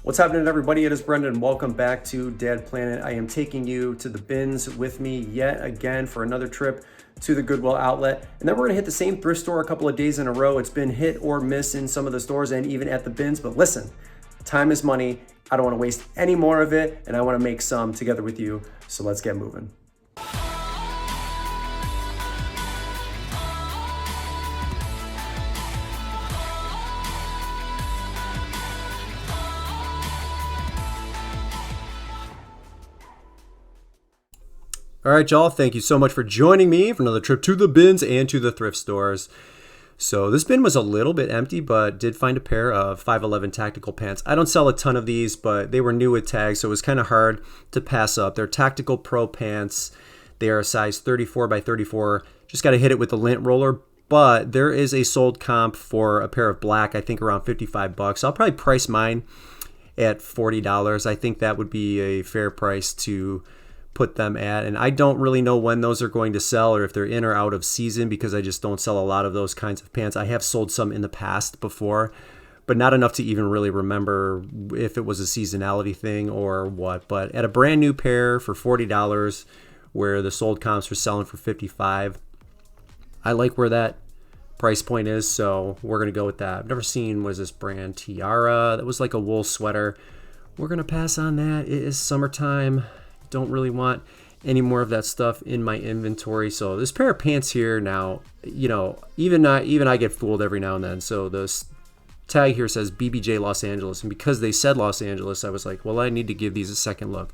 What's happening, everybody? It is Brendan. Welcome back to Dad Planet. I am taking you to the bins with me yet again for another trip to the Goodwill Outlet. And then we're gonna hit the same thrift store a couple of days in a row. It's been hit or miss in some of the stores and even at the bins. But listen, time is money. I don't wanna waste any more of it, and I wanna make some together with you. So let's get moving. All right, y'all, thank you so much for joining me for another trip to the bins and to the thrift stores. So this bin was a little bit empty, but did find a pair of 511 tactical pants. I don't sell a ton of these, but they were new with tags, so it was kind of hard to pass up. They're tactical pro pants. They are a size 34 by 34. Just got to hit it with the lint roller, but there is a sold comp for a pair of black, I think around 55 bucks. I'll probably price mine at $40. I think that would be a fair price to put them at, and I don't really know when those are going to sell or if they're in or out of season because I just don't sell a lot of those kinds of pants. I have sold some in the past before, but not enough to even really remember if it was a seasonality thing or what. But at a brand new pair for $40 where the sold comps were selling for $55, I like where that price point is, so we're gonna go with that. I've never seen, what is this brand, Tiara? That was like a wool sweater. We're gonna pass on that. It is summertime. Don't really want any more of that stuff in my inventory. So this pair of pants here now, you know, even I get fooled every now and then. So this tag here says BBJ Los Angeles, and because they said Los Angeles, I was like, well, I need to give these a second look.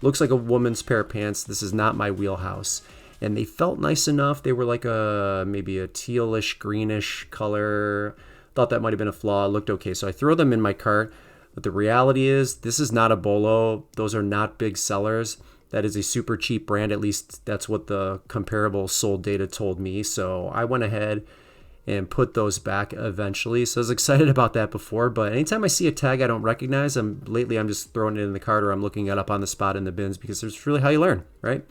Looks like a woman's pair of pants. This is not my wheelhouse, and they felt nice enough. They were like maybe a tealish greenish color. Thought that might have been a flaw. It looked okay, so I throw them in my cart. But the reality is, this is not a bolo. Those are not big sellers. That is a super cheap brand. At least that's what the comparable sold data told me. So I went ahead and put those back eventually. So I was excited about that before. But anytime I see a tag I don't recognize, lately I'm just throwing it in the cart or I'm looking it up on the spot in the bins because it's really how you learn, right?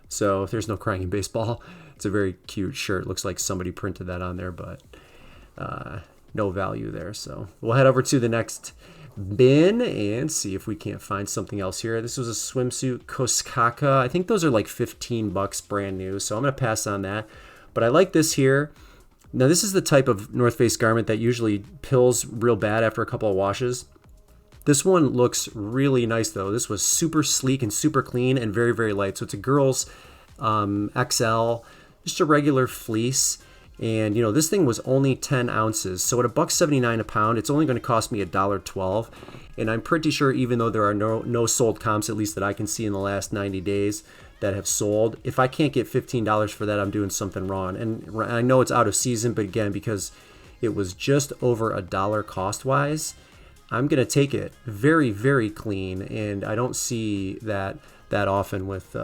So if there's no crying in baseball, it's a very cute shirt. Looks like somebody printed that on there, but no value there. So we'll head over to the next bin and see if we can't find something else here. This was a swimsuit Koskaka. I think those are like 15 bucks brand new, so I'm gonna pass on that. But I like this here. Now this is the type of North Face garment that usually pills real bad after a couple of washes. This one looks really nice though. This was super sleek and super clean and very, very light. So it's a girl's XL, just a regular fleece. And, you know, this thing was only 10 ounces. So at $1.79 a pound, it's only going to cost me $1.12. And I'm pretty sure, even though there are no sold comps, at least that I can see in the last 90 days that have sold, if I can't get $15 for that, I'm doing something wrong. And I know it's out of season, but again, because it was just over $1 cost-wise, I'm going to take it. Very, very clean. And I don't see that often with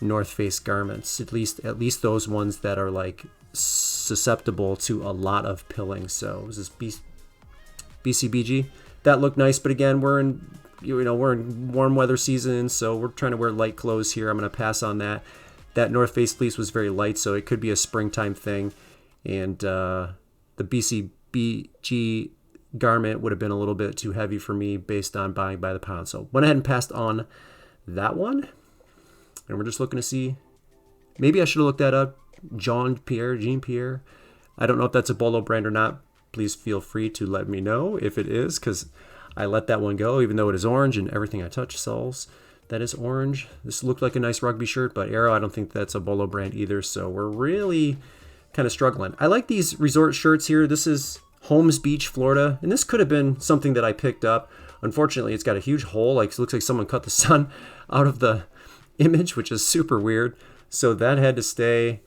North Face garments, at least those ones that are like susceptible to a lot of pilling. So is this BCBG? That looked nice, but again, we're in warm weather season, so we're trying to wear light clothes here. I'm going to pass on that. That North Face fleece was very light, so it could be a springtime thing. And the BCBG garment would have been a little bit too heavy for me based on buying by the pound. So went ahead and passed on that one. And we're just looking to see. Maybe I should have looked that up. Jean Pierre. I don't know if that's a bolo brand or not. Please feel free to let me know if it is, because I let that one go, even though it is orange and everything I touch sells that is orange. This looked like a nice rugby shirt, but Arrow, I don't think that's a bolo brand either. So we're really kind of struggling. I like these resort shirts here. This is Holmes Beach, Florida, and this could have been something that I picked up. Unfortunately, it's got a huge hole. Like, it looks like someone cut the sun out of the image, which is super weird. So that had to stay.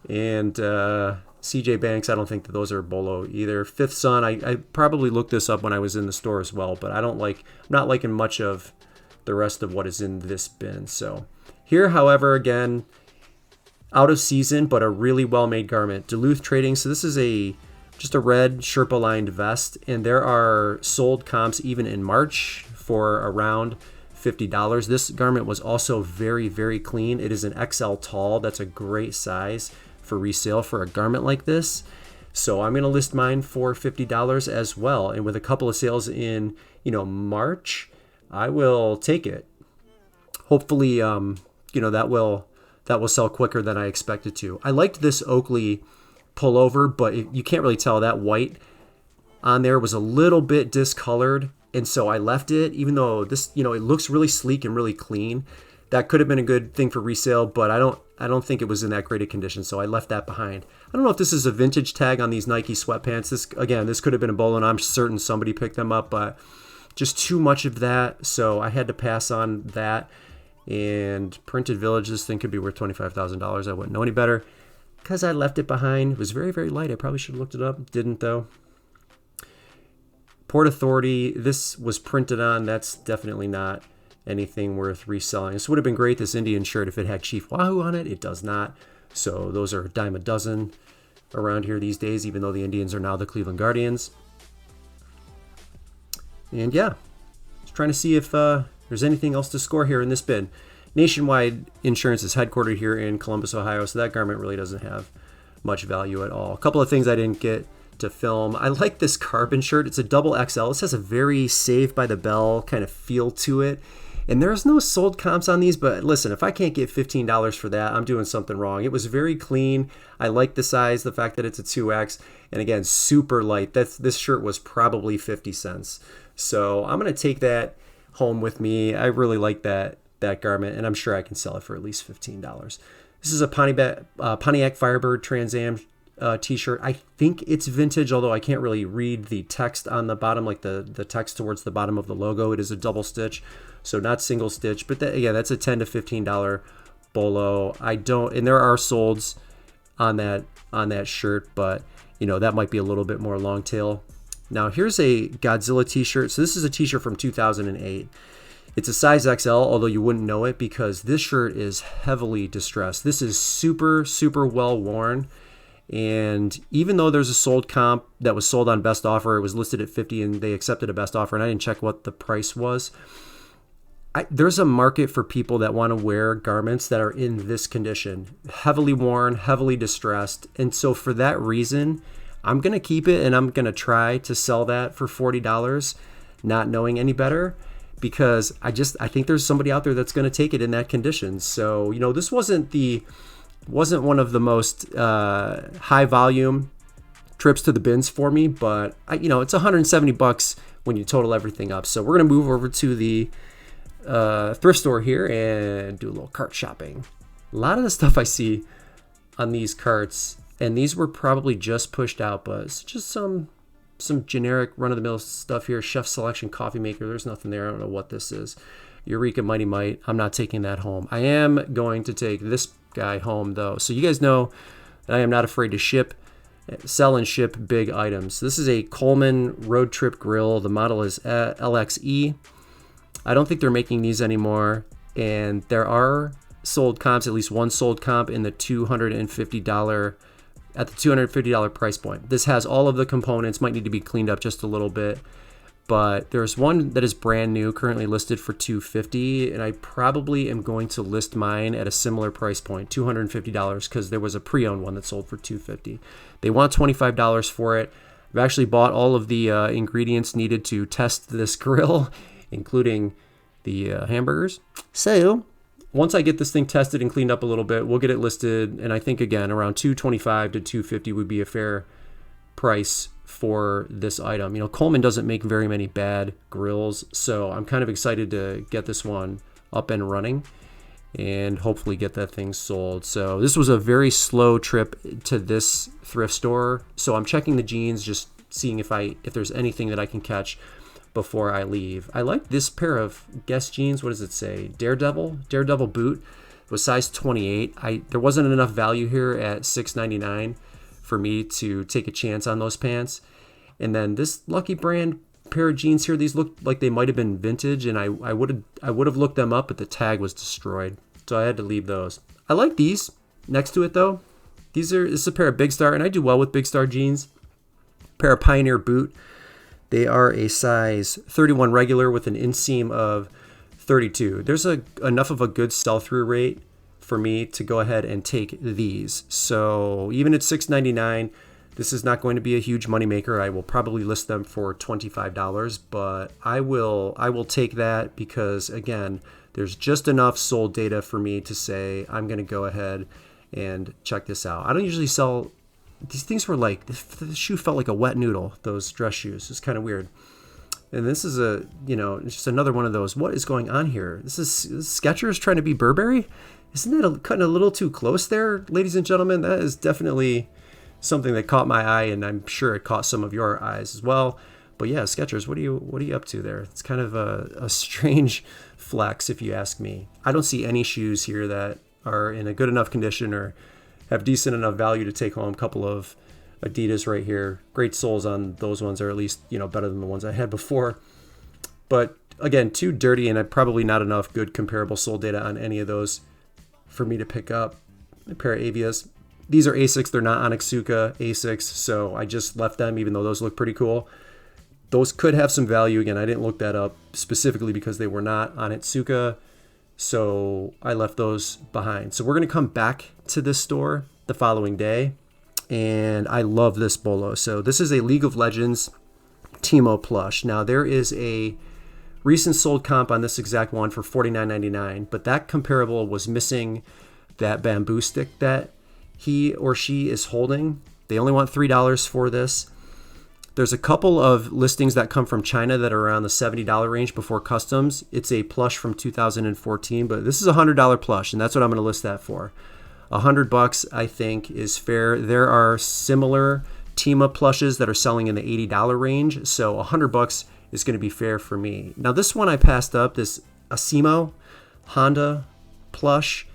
And CJ Banks, I don't think that those are bolo either. Fifth Sun, I probably looked this up when I was in the store as well, but I'm not liking much of the rest of what is in this bin. So here, however, again, out of season, but a really well-made garment. Duluth Trading. So this is just a red Sherpa-lined vest, and there are sold comps even in March for around $50. This garment was also very, very clean. It is an XL tall. That's a great size for resale for a garment like this. So I'm going to list mine for $50 as well. And with a couple of sales in, March, I will take it. Hopefully, that will sell quicker than I expected to. I liked this Oakley pullover, but you can't really tell. That white on there was a little bit discolored, and so I left it, even though this, it looks really sleek and really clean. That could have been a good thing for resale, but I don't think it was in that great a condition, so I left that behind. I don't know if this is a vintage tag on these Nike sweatpants. This could have been a bolo, and I'm certain somebody picked them up, but just too much of that, so I had to pass on that. And Printed Village, this thing could be worth $25,000. I wouldn't know any better because I left it behind. It was very, very light. I probably should have looked it up. Didn't, though. Port Authority, this was printed on. That's definitely not anything worth reselling. This would have been great, this Indian shirt, if it had Chief Wahoo on it. It does not. So those are a dime a dozen around here these days, even though the Indians are now the Cleveland Guardians. And yeah, just trying to see if there's anything else to score here in this bin. Nationwide Insurance is headquartered here in Columbus, Ohio, so that garment really doesn't have much value at all. A couple of things I didn't get to film. I like this carbon shirt. It's a double XL. This has a very Saved by the Bell kind of feel to it. And there's no sold comps on these, but listen, if I can't get $15 for that, I'm doing something wrong. It was very clean. I like the size, the fact that it's a 2X, and again, super light. This shirt was probably 50 cents. So I'm going to take that home with me. I really like that garment, and I'm sure I can sell it for at least $15. This is a Pontiac Firebird Trans Am t-shirt. I think it's vintage, although I can't really read the text on the bottom, like the text towards the bottom of the logo. It is a double stitch, so not single stitch, but that's a $10 to $15 bolo. And there are solds on that shirt, but that might be a little bit more long tail. Now here's a Godzilla t-shirt. So this is a t-shirt from 2008. It's a size XL, although you wouldn't know it because this shirt is heavily distressed. This is super, super well worn. And even though there's a sold comp that was sold on best offer, it was listed at 50 and they accepted a best offer, and I didn't check what the price was. There's a market for people that want to wear garments that are in this condition, heavily worn, heavily distressed. And so for that reason, I'm going to keep it and I'm going to try to sell that for $40, not knowing any better, because I think there's somebody out there that's going to take it in that condition. So, this wasn't one of the most high volume trips to the bins for me, but it's $170 when you total everything up. So we're going to move over to the thrift store here and do a little cart shopping. A lot of the stuff I see on these carts, and these were probably just pushed out, but it's just some generic run-of-the-mill stuff here. Chef Selection coffee maker. There's nothing there. I don't know what this is. Eureka Mighty Might. I'm not taking that home. I am going to take this guy home, though. So you guys know that I am not afraid to sell and ship big items. This is a Coleman Road Trip Grill. The model is LXE. I don't think they're making these anymore, and there are sold comps, at least one sold comp in the $250 at the $250 price point. This has all of the components, might need to be cleaned up just a little bit, but there's one that is brand new, currently listed for $250, and I probably am going to list mine at a similar price point, $250, because there was a pre-owned one that sold for $250. They want $25 for it. I've actually bought all of the ingredients needed to test this grill, including the hamburgers. So once I get this thing tested and cleaned up a little bit, we'll get it listed, and I think again around $225 to $250 would be a fair price for this item. Coleman doesn't make very many bad grills, so I'm kind of excited to get this one up and running and hopefully get that thing sold. So this was a very slow trip to this thrift store, so I'm checking the jeans, just seeing if there's anything that I can catch before I leave. I like this pair of Guess jeans. What does it say? Daredevil boot. It was size 28. There wasn't enough value here at $6.99 for me to take a chance on those pants. And then this Lucky Brand pair of jeans here, these looked like they might have been vintage, and I would have looked them up, but the tag was destroyed, so I had to leave those. I like these next to it though. This is a pair of Big Star, and I do well with Big Star jeans. Pair of Pioneer boot. They are a size 31 regular with an inseam of 32. There's enough of a good sell-through rate for me to go ahead and take these. So even at $6.99, This is not going to be a huge moneymaker. I will probably list them for $25, but I will take that because, again, there's just enough sold data for me to say I'm going to go ahead and check this out. I don't usually sell these things. Were like, the shoe felt like a wet noodle, those dress shoes. It's kind of weird. And this is it's just another one of those. What is going on here? This is Skechers trying to be Burberry. Isn't that cutting a little too close there, ladies and gentlemen? That is definitely something that caught my eye, and I'm sure it caught some of your eyes as well. But yeah, Skechers, what are you up to there? It's kind of a strange flex, if you ask me. I don't see any shoes here that are in a good enough condition or have decent enough value to take home. A couple of Adidas right here. Great soles on those ones, or at least better than the ones I had before. But again, too dirty, and probably not enough good comparable sole data on any of those for me to pick up. A pair of Avias. These are Asics. They're not Onitsuka Asics, so I just left them, even though those look pretty cool. Those could have some value. Again, I didn't look that up specifically because they were not Onitsuka, so I left those behind. So we're going to come back to this store the following day, and I love this bolo. So this is a League of Legends Teemo plush. Now, there is a recent sold comp on this exact one for $49.99, but that comparable was missing that bamboo stick that he or she is holding. They only want $3 for this. There's a couple of listings that come from China that are around the $70 range before customs. It's a plush from 2014, but this is a $100 plush, and that's what I'm going to list that for. $100, I think, is fair. There are similar Teemo plushes that are selling in the $80 range, so $100 is going to be fair for me. Now, this one I passed up, this Asimo Honda plush.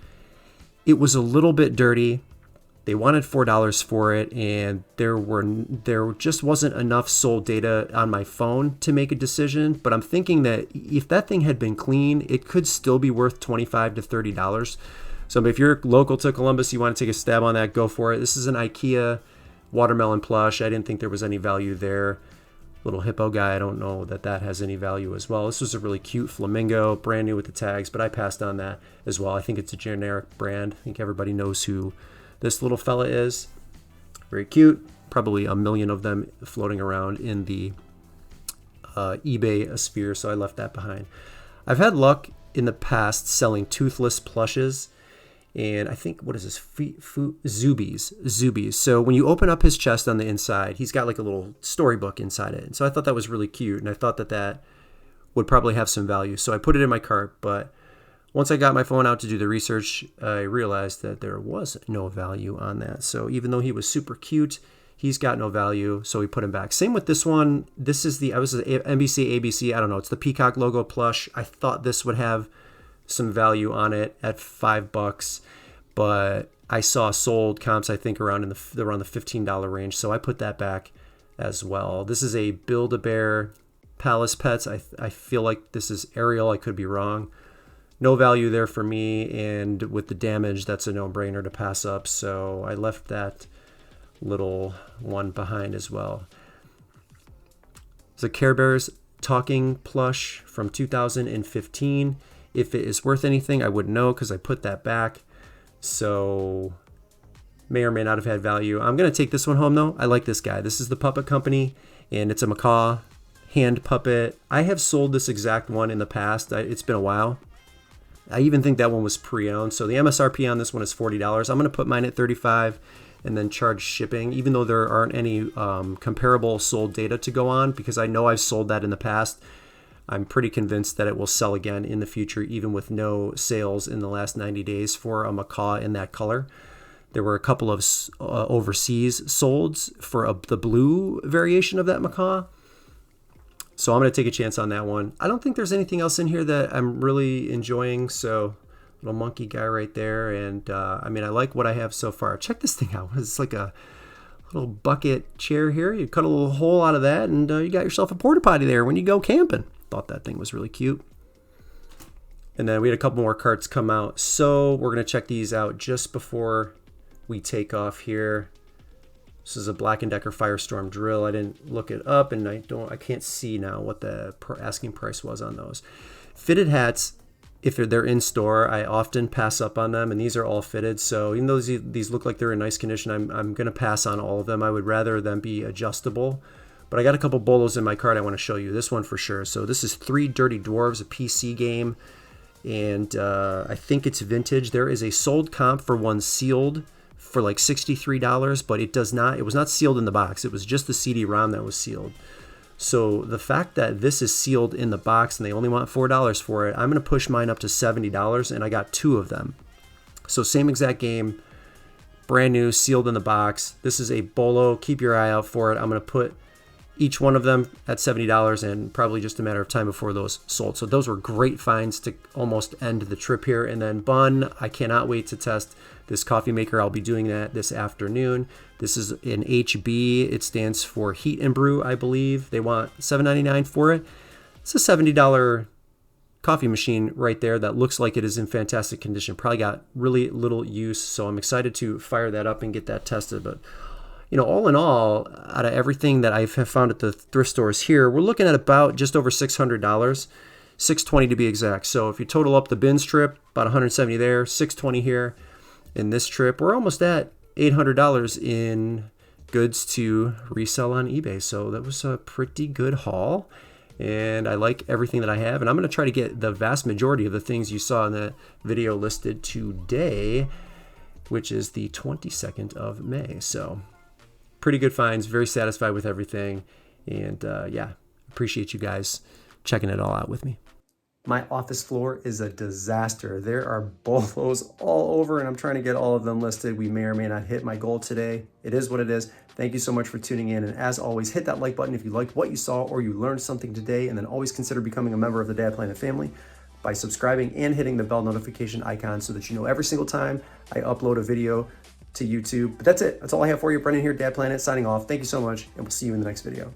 It was a little bit dirty. They wanted $4 for it, and there just wasn't enough sold data on my phone to make a decision. But I'm thinking that if that thing had been clean, it could still be worth $25 to $30. So if you're local to Columbus, you want to take a stab on that, go for it. This is an IKEA watermelon plush. I didn't think there was any value there. Little hippo guy, I don't know that has any value as well. This was a really cute flamingo, brand new with the tags, but I passed on that as well. I think it's a generic brand. I think everybody knows who this little fella is. Very cute. Probably a million of them floating around in the eBay sphere, so I left that behind. I've had luck in the past selling toothless plushes, and I think, what is this? Zubies. So when you open up his chest on the inside, he's got like a little storybook inside it. And so I thought that was really cute, and I thought that would probably have some value. So I put it in my cart, but once I got my phone out to do the research, I realized that there was no value on that. So even though he was super cute, he's got no value, so we put him back. Same with this one. This is the NBC, ABC, I don't know. It's the Peacock logo plush. I thought this would have some value on it at $5, but I saw sold comps, I think, around the $15 range, so I put that back as well. This is a Build-A-Bear Palace Pets. I feel like this is Ariel. I could be wrong. No value there for me, and with the damage, that's a no-brainer to pass up, so I left that little one behind as well. It's a Care Bears talking plush from 2015. If it is worth anything, I wouldn't know because I put that back, so may or may not have had value. I'm going to take this one home, though. I like this guy. This is the Puppet Company, and it's a macaw hand puppet. I have sold this exact one in the past. It's been a while. I even think that one was pre-owned. So the MSRP on this one is $40. I'm going to put mine at $35 and then charge shipping, even though there aren't any comparable sold data to go on, because I know I've sold that in the past. I'm pretty convinced that it will sell again in the future, even with no sales in the last 90 days for a macaw in that color. There were a couple of overseas solds for the blue variation of that macaw. So I'm going to take a chance on that one. I don't think there's anything else in here that I'm really enjoying. So little monkey guy right there. And I like what I have so far. Check this thing out. It's like a little bucket chair here. You cut a little hole out of that, and you got yourself a porta potty there when you go camping. Thought that thing was really cute. And then we had a couple more carts come out. So we're going to check these out just before we take off here. This is a Black & Decker Firestorm drill. I didn't look it up, and I can't see now what the asking price was on those. Fitted hats. if they're in store, I often pass up on them, and these are all fitted. So even though these look like they're in nice condition, I'm going to pass on all of them. I would rather them be adjustable. But I got a couple bolos in my cart I want to show you. This one for sure. So this is Three Dirty Dwarves, a PC game, and I think it's vintage. There is a sold comp for one sealed for like $63, but it was not sealed in the box. It was just the CD-ROM that was sealed. So the fact that this is sealed in the box and they only want $4 for it, I'm going to push mine up to $70, and I got 2 of them. So same exact game, brand new, sealed in the box. This is a bolo. Keep your eye out for it. I'm going to put each one of them at $70, and probably just a matter of time before those sold. So those were great finds to almost end the trip here. And then Bun, I cannot wait to test this coffee maker. I'll be doing that this afternoon. This is an HB. It stands for Heat and Brew, I believe. They want $7.99 for it. It's a $70 coffee machine right there that looks like it is in fantastic condition. Probably got really little use, so I'm excited to fire that up and get that tested. But all in all, out of everything that I have found at the thrift stores here, we're looking at about just over $600, $620 to be exact. So if you total up the bins trip, about $170 there, $620 here. In this trip, we're almost at $800 in goods to resell on eBay. So that was a pretty good haul, and I like everything that I have. And I'm going to try to get the vast majority of the things you saw in that video listed today, which is the 22nd of May. So pretty good finds, very satisfied with everything. And yeah, appreciate you guys checking it all out with me. My office floor is a disaster. There are bolos all over, and I'm trying to get all of them listed. We may or may not hit my goal today. It is what it is. Thank you so much for tuning in. And as always, hit that like button if you liked what you saw or you learned something today. And then always consider becoming a member of the Dad Planet family by subscribing and hitting the bell notification icon so that you know every single time I upload a video to YouTube. But that's it. That's all I have for you. Brendan here, Dad Planet, signing off. Thank you so much, and we'll see you in the next video.